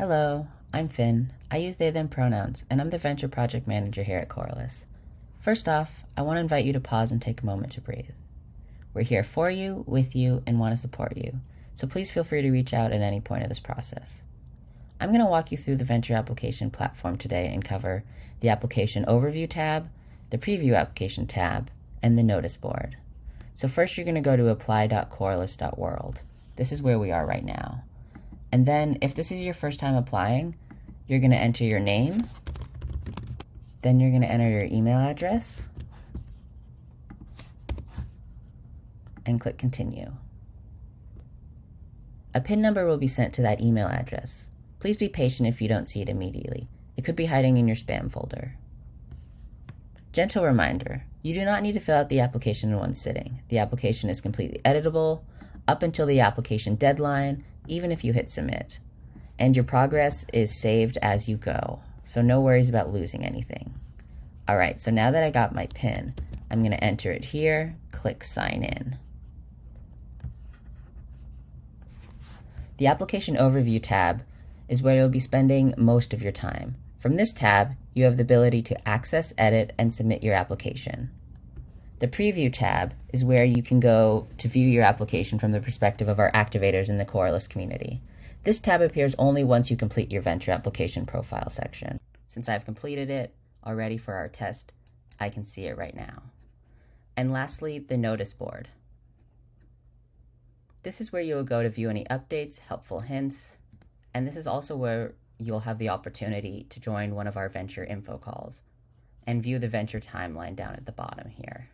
Hello, I'm Finn. I use they, them pronouns, and I'm the Venture Project Manager here at Coralus. First off, I want to invite you to pause and take a moment to breathe. We're here for you, with you, and want to support you, so please feel free to reach out at any point of this process. I'm going to walk you through the Venture Application platform today and cover the Application Overview tab, the Preview Application tab, and the Notice Board. So first you're going to go to apply.coralus.world. This is where we are right now. And then if this is your first time applying, you're going to enter your name, then you're going to enter your email address, and click Continue. A PIN number will be sent to that email address. Please be patient if you don't see it immediately. It could be hiding in your spam folder. Gentle reminder, you do not need to fill out the application in one sitting. The application is completely editable up until the application deadline, even if you hit submit. And your progress is saved as you go, so no worries about losing anything. All right, so now that I got my PIN, I'm going to enter it here, click Sign In. The Application Overview tab is where you'll be spending most of your time. From this tab, you have the ability to access, edit, and submit your application. The Preview tab is where you can go to view your application from the perspective of our activators in the Coralus community. This tab appears only once you complete your Venture Application Profile section. Since I've completed it already for our test, I can see it right now. And lastly, the Notice Board. This is where you will go to view any updates, helpful hints, and this is also where you'll have the opportunity to join one of our Venture info calls and view the Venture timeline down at the bottom here.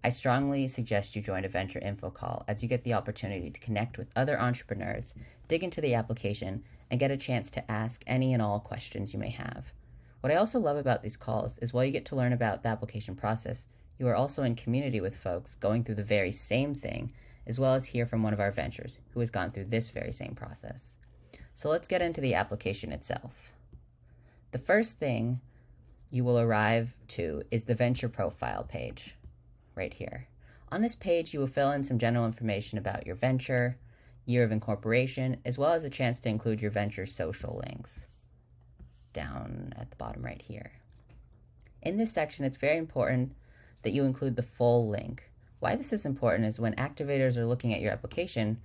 I strongly suggest you join a Venture info call as you get the opportunity to connect with other entrepreneurs, dig into the application, and get a chance to ask any and all questions you may have. What I also love about these calls is while you get to learn about the application process, you are also in community with folks going through the very same thing, as well as hear from one of our ventures who has gone through this very same process. So let's get into the application itself. The first thing you will arrive to is the Venture Profile page, right here. On this page, you will fill in some general information about your venture, year of incorporation, as well as a chance to include your venture social links down at the bottom right here. In this section, it's very important that you include the full link. Why this is important is when activators are looking at your application,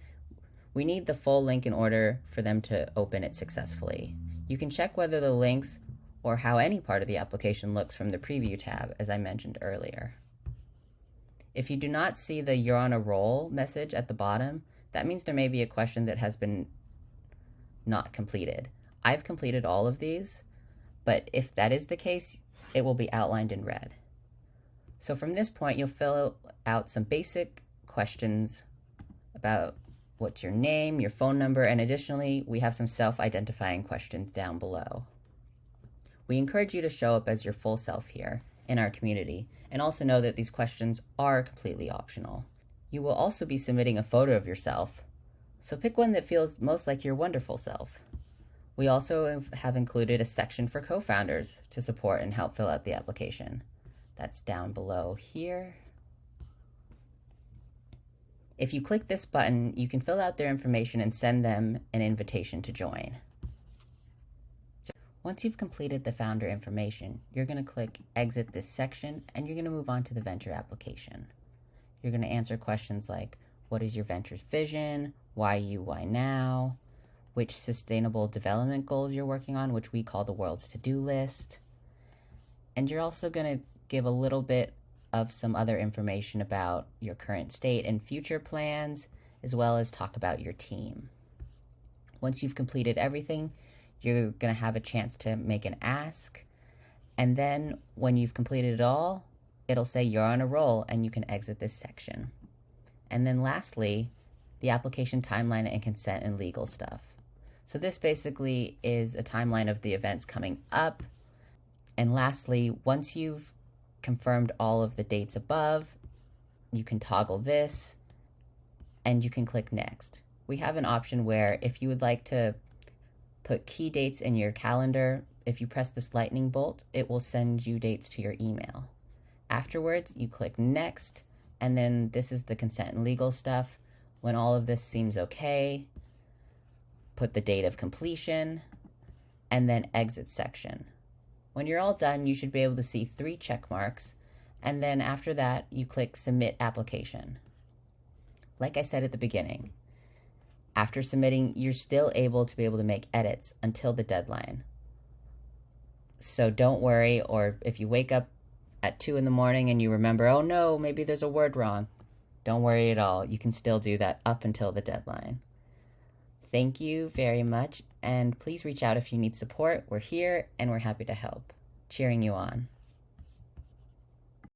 we need the full link in order for them to open it successfully. You can check whether the links or how any part of the application looks from the Preview tab, as I mentioned earlier. If you do not see the "You're on a roll" message at the bottom, that means there may be a question that has been not completed. I've completed all of these, but if that is the case, it will be outlined in red. So from this point, you'll fill out some basic questions about what's your name, your phone number, and additionally, we have some self-identifying questions down below. We encourage you to show up as your full self here in our community, and also know that these questions are completely optional. You will also be submitting a photo of yourself, so pick one that feels most like your wonderful self. We also have included a section for co-founders to support and help fill out the application. That's down below here. If you click this button, you can fill out their information and send them an invitation to join. Once you've completed the founder information, you're going to click Exit this section, and you're going to move on to the venture application. You're going to answer questions like, what is your venture's vision? Why you, why now? Which sustainable development goals you're working on, which we call the world's to-do list. And you're also going to give a little bit of some other information about your current state and future plans, as well as talk about your team. Once you've completed everything, you're going to have a chance to make an ask, and then when you've completed it all, it'll say you're on a roll and you can exit this section. And then lastly, the application timeline and consent and legal stuff. So this basically is a timeline of the events coming up. And lastly, once you've confirmed all of the dates above, you can toggle this and you can click Next. We have an option where if you would like to put key dates in your calendar, if you press this lightning bolt, it will send you dates to your email. Afterwards, you click Next, and then this is the consent and legal stuff. When all of this seems okay, put the date of completion, and then exit section. When you're all done, you should be able to see 3 check marks, and then after that, you click Submit Application. Like I said at the beginning, after submitting, you're still able to make edits until the deadline. So don't worry, or if you wake up at 2 in the morning and you remember, oh no, maybe there's a word wrong, don't worry at all. You can still do that up until the deadline. Thank you very much, and please reach out if you need support. We're here and we're happy to help. Cheering you on.